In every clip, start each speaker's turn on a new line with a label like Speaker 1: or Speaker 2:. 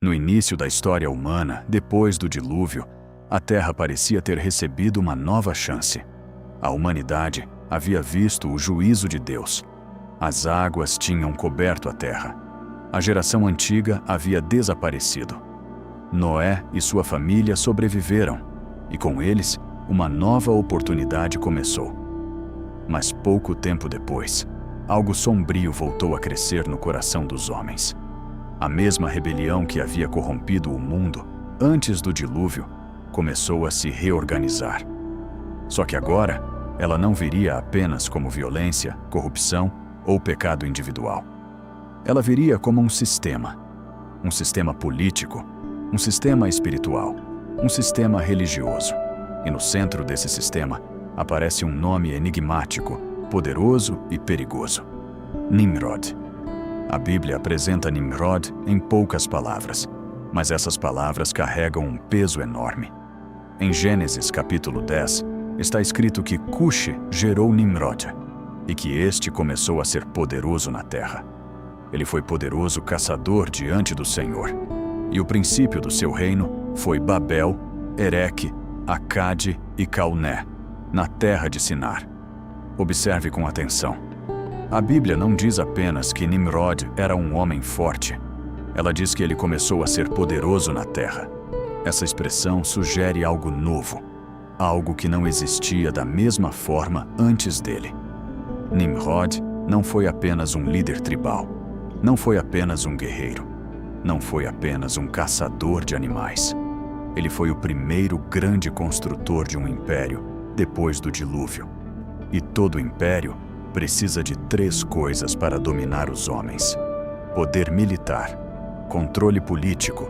Speaker 1: No início da história humana, depois do dilúvio, a Terra parecia ter recebido uma nova chance. A humanidade havia visto o juízo de Deus. As águas tinham coberto a terra. A geração antiga havia desaparecido. Noé e sua família sobreviveram, e com eles, uma nova oportunidade começou. Mas pouco tempo depois, algo sombrio voltou a crescer no coração dos homens. A mesma rebelião que havia corrompido o mundo antes do dilúvio começou a se reorganizar. Só que agora, ela não viria apenas como violência, corrupção ou pecado individual. Ela viria como um sistema político, um sistema espiritual, um sistema religioso. E no centro desse sistema aparece um nome enigmático, poderoso e perigoso: Nimrod. A Bíblia apresenta Nimrod em poucas palavras, mas essas palavras carregam um peso enorme. Em Gênesis capítulo 10, está escrito que Cuxi gerou Nimrod e que este começou a ser poderoso na terra. Ele foi poderoso caçador diante do Senhor, e o princípio do seu reino foi Babel, Ereque, Acade e Calné, na terra de Sinar. Observe com atenção. A Bíblia não diz apenas que Nimrod era um homem forte. Ela diz que ele começou a ser poderoso na terra. Essa expressão sugere algo novo, algo que não existia da mesma forma antes dele. Nimrod não foi apenas um líder tribal, não foi apenas um guerreiro, não foi apenas um caçador de animais. Ele foi o primeiro grande construtor de um império depois do dilúvio. E todo império precisa de 3 coisas para dominar os homens: poder militar, controle político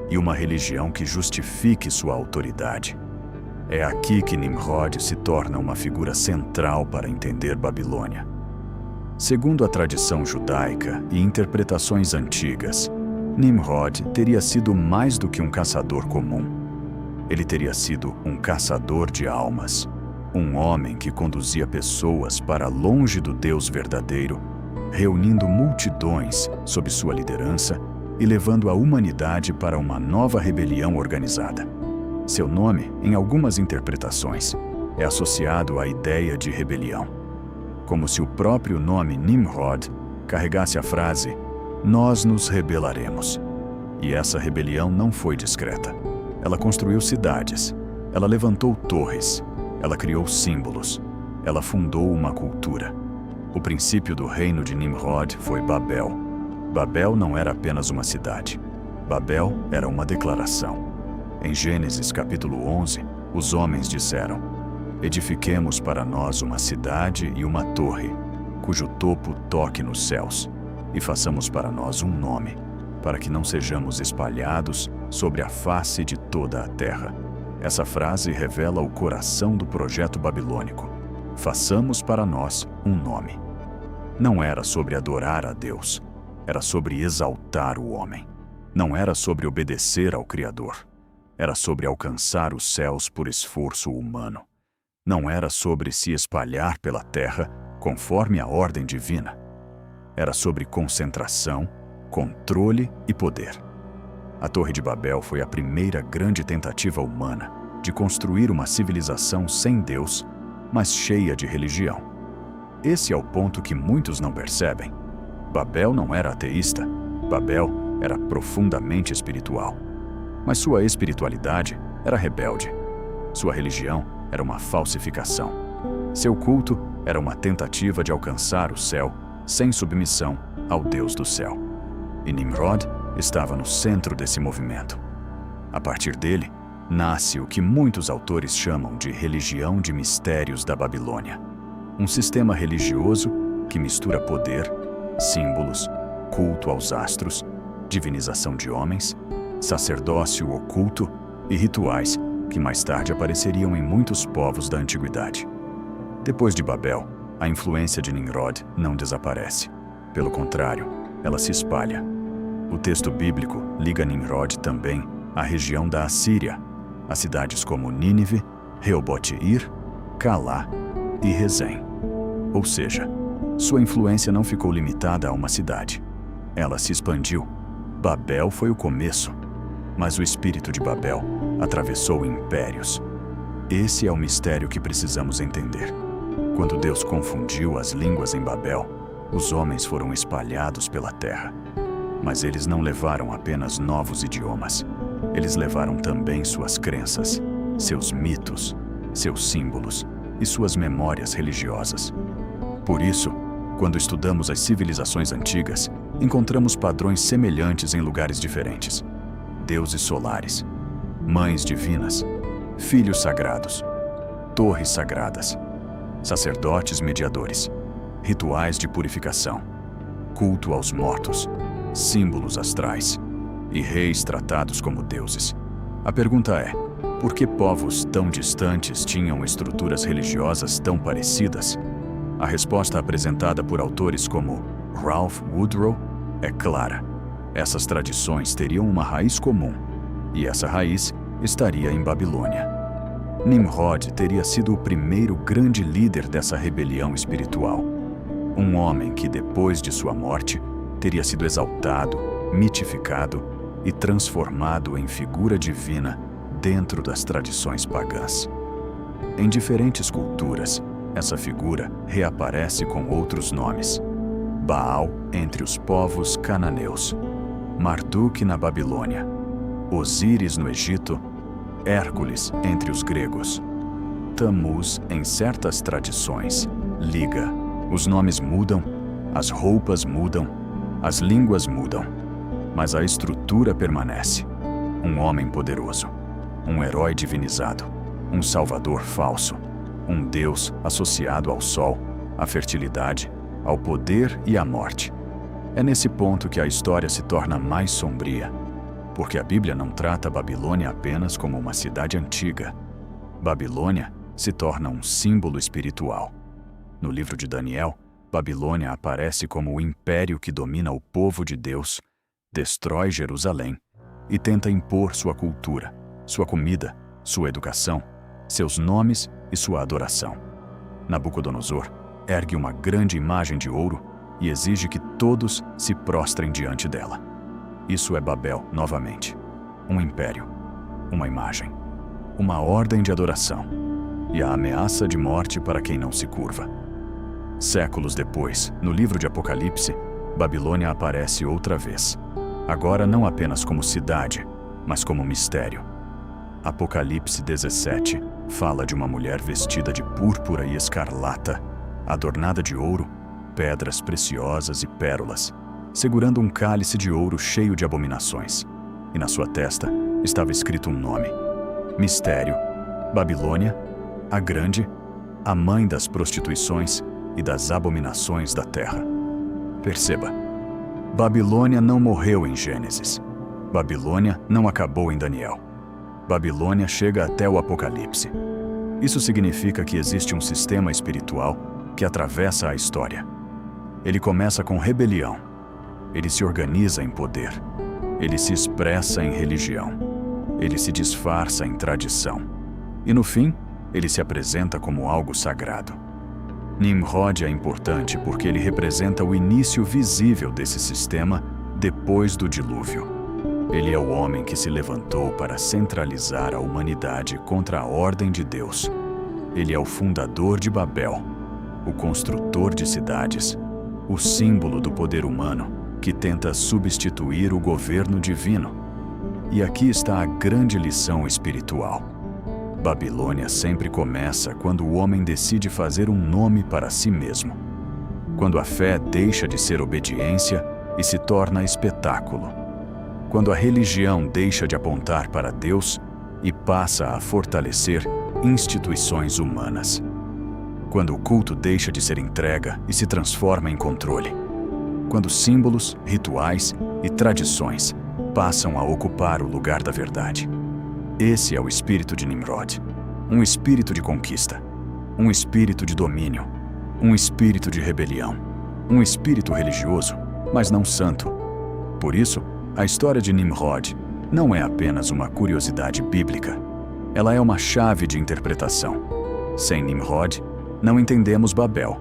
Speaker 1: e uma religião que justifique sua autoridade. É aqui que Nimrod se torna uma figura central para entender Babilônia. Segundo a tradição judaica e interpretações antigas, Nimrod teria sido mais do que um caçador comum. Ele teria sido um caçador de almas, um homem que conduzia pessoas para longe do Deus verdadeiro, reunindo multidões sob sua liderança e levando a humanidade para uma nova rebelião organizada. Seu nome, em algumas interpretações, é associado à ideia de rebelião, como se o próprio nome Nimrod carregasse a frase "Nós nos rebelaremos". E essa rebelião não foi discreta. Ela construiu cidades, ela levantou torres, ela criou símbolos, ela fundou uma cultura. O princípio do reino de Nimrod foi Babel. Babel não era apenas uma cidade. Babel era uma declaração. Em Gênesis capítulo 11, os homens disseram: "Edifiquemos para nós uma cidade e uma torre, cujo topo toque nos céus, e façamos para nós um nome, para que não sejamos espalhados sobre a face de toda a terra." Essa frase revela o coração do projeto babilônico. Façamos para nós um nome. Não era sobre adorar a Deus, era sobre exaltar o homem. Não era sobre obedecer ao Criador. Era sobre alcançar os céus por esforço humano. Não era sobre se espalhar pela terra conforme a ordem divina. Era sobre concentração, controle e poder. A Torre de Babel foi a primeira grande tentativa humana de construir uma civilização sem Deus, mas cheia de religião. Esse é o ponto que muitos não percebem. Babel não era ateísta. Babel era profundamente espiritual. Mas sua espiritualidade era rebelde. Sua religião era uma falsificação. Seu culto era uma tentativa de alcançar o céu sem submissão ao Deus do céu. E Nimrod estava no centro desse movimento. A partir dele, nasce o que muitos autores chamam de religião de mistérios da Babilônia. Um sistema religioso que mistura poder, símbolos, culto aos astros, divinização de homens, sacerdócio oculto e rituais que mais tarde apareceriam em muitos povos da antiguidade. Depois de Babel, a influência de Nimrod não desaparece. Pelo contrário, ela se espalha. O texto bíblico liga Nimrod também à região da Assíria, a cidades como Nínive, Reobote-ir, Calá e Rezém. Ou seja, sua influência não ficou limitada a uma cidade. Ela se expandiu. Babel foi o começo, mas o espírito de Babel atravessou impérios. Esse é o mistério que precisamos entender. Quando Deus confundiu as línguas em Babel, os homens foram espalhados pela terra. Mas eles não levaram apenas novos idiomas. Eles levaram também suas crenças, seus mitos, seus símbolos e suas memórias religiosas. Por isso, quando estudamos as civilizações antigas, encontramos padrões semelhantes em lugares diferentes. Deuses solares, mães divinas, filhos sagrados, torres sagradas, sacerdotes mediadores, rituais de purificação, culto aos mortos, símbolos astrais e reis tratados como deuses. A pergunta é: por que povos tão distantes tinham estruturas religiosas tão parecidas? A resposta apresentada por autores como Ralph Woodrow é clara. Essas tradições teriam uma raiz comum, e essa raiz estaria em Babilônia. Nimrod teria sido o primeiro grande líder dessa rebelião espiritual. Um homem que, depois de sua morte, teria sido exaltado, mitificado e transformado em figura divina dentro das tradições pagãs. Em diferentes culturas, essa figura reaparece com outros nomes. Baal entre os povos cananeus, Marduk na Babilônia, Osíris no Egito, Hércules entre os gregos, Tammuz em certas tradições, Liga. Os nomes mudam, as roupas mudam, as línguas mudam, mas a estrutura permanece. Um homem poderoso, um herói divinizado, um salvador falso, um Deus associado ao sol, à fertilidade, ao poder e à morte. É nesse ponto que a história se torna mais sombria, porque a Bíblia não trata Babilônia apenas como uma cidade antiga. Babilônia se torna um símbolo espiritual. No livro de Daniel, Babilônia aparece como o império que domina o povo de Deus, destrói Jerusalém e tenta impor sua cultura, sua comida, sua educação, seus nomes e sua adoração. Nabucodonosor ergue uma grande imagem de ouro e exige que todos se prostrem diante dela. Isso é Babel novamente. Um império, uma imagem, uma ordem de adoração e a ameaça de morte para quem não se curva. Séculos depois, no livro de Apocalipse, Babilônia aparece outra vez. Agora não apenas como cidade, mas como mistério. Apocalipse 17 fala de uma mulher vestida de púrpura e escarlata, adornada de ouro, pedras preciosas e pérolas, segurando um cálice de ouro cheio de abominações. E na sua testa estava escrito um nome: Mistério, Babilônia, a Grande, a mãe das prostituições e das abominações da terra. Perceba, Babilônia não morreu em Gênesis. Babilônia não acabou em Daniel. Babilônia chega até o Apocalipse. Isso significa que existe um sistema espiritual que atravessa a história. Ele começa com rebelião. Ele se organiza em poder. Ele se expressa em religião. Ele se disfarça em tradição. E no fim, ele se apresenta como algo sagrado. Nimrod é importante porque ele representa o início visível desse sistema depois do dilúvio. Ele é o homem que se levantou para centralizar a humanidade contra a ordem de Deus. Ele é o fundador de Babel, o construtor de cidades, o símbolo do poder humano que tenta substituir o governo divino. E aqui está a grande lição espiritual. Babilônia sempre começa quando o homem decide fazer um nome para si mesmo. Quando a fé deixa de ser obediência e se torna espetáculo. Quando a religião deixa de apontar para Deus e passa a fortalecer instituições humanas. Quando o culto deixa de ser entrega e se transforma em controle. Quando símbolos, rituais e tradições passam a ocupar o lugar da verdade. Esse é o espírito de Nimrod, um espírito de conquista, um espírito de domínio, um espírito de rebelião, um espírito religioso, mas não santo. Por isso, a história de Nimrod não é apenas uma curiosidade bíblica, ela é uma chave de interpretação. Sem Nimrod, não entendemos Babel.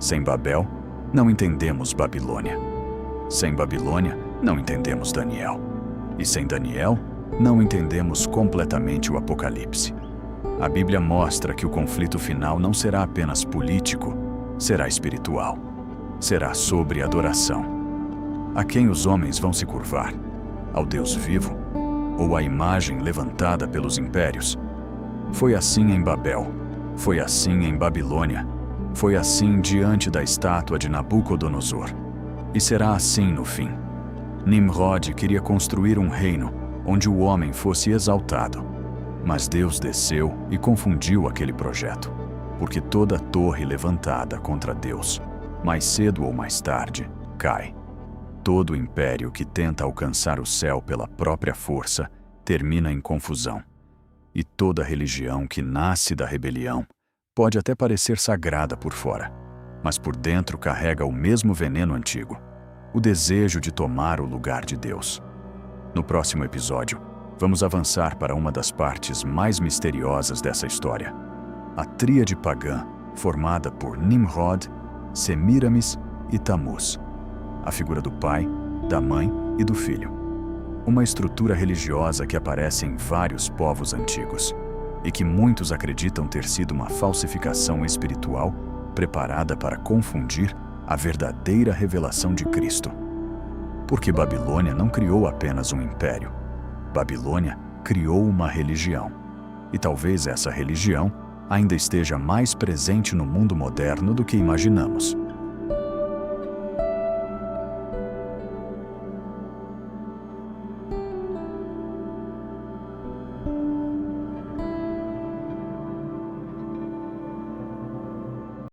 Speaker 1: Sem Babel, não entendemos Babilônia. Sem Babilônia, não entendemos Daniel. E sem Daniel, não entendemos completamente o Apocalipse. A Bíblia mostra que o conflito final não será apenas político, será espiritual. Será sobre adoração. A quem os homens vão se curvar? Ao Deus vivo? Ou à imagem levantada pelos impérios? Foi assim em Babel. Foi assim em Babilônia. Foi assim diante da estátua de Nabucodonosor. E será assim no fim. Nimrod queria construir um reino onde o homem fosse exaltado. Mas Deus desceu e confundiu aquele projeto, porque toda torre levantada contra Deus, mais cedo ou mais tarde, cai. Todo império que tenta alcançar o céu pela própria força termina em confusão. E toda religião que nasce da rebelião pode até parecer sagrada por fora, mas por dentro carrega o mesmo veneno antigo, o desejo de tomar o lugar de Deus. No próximo episódio, vamos avançar para uma das partes mais misteriosas dessa história, a tríade pagã formada por Nimrod, Semiramis e Tammuz, a figura do pai, da mãe e do filho. Uma estrutura religiosa que aparece em vários povos antigos e que muitos acreditam ter sido uma falsificação espiritual preparada para confundir a verdadeira revelação de Cristo. Porque Babilônia não criou apenas um império. Babilônia criou uma religião. E talvez essa religião ainda esteja mais presente no mundo moderno do que imaginamos.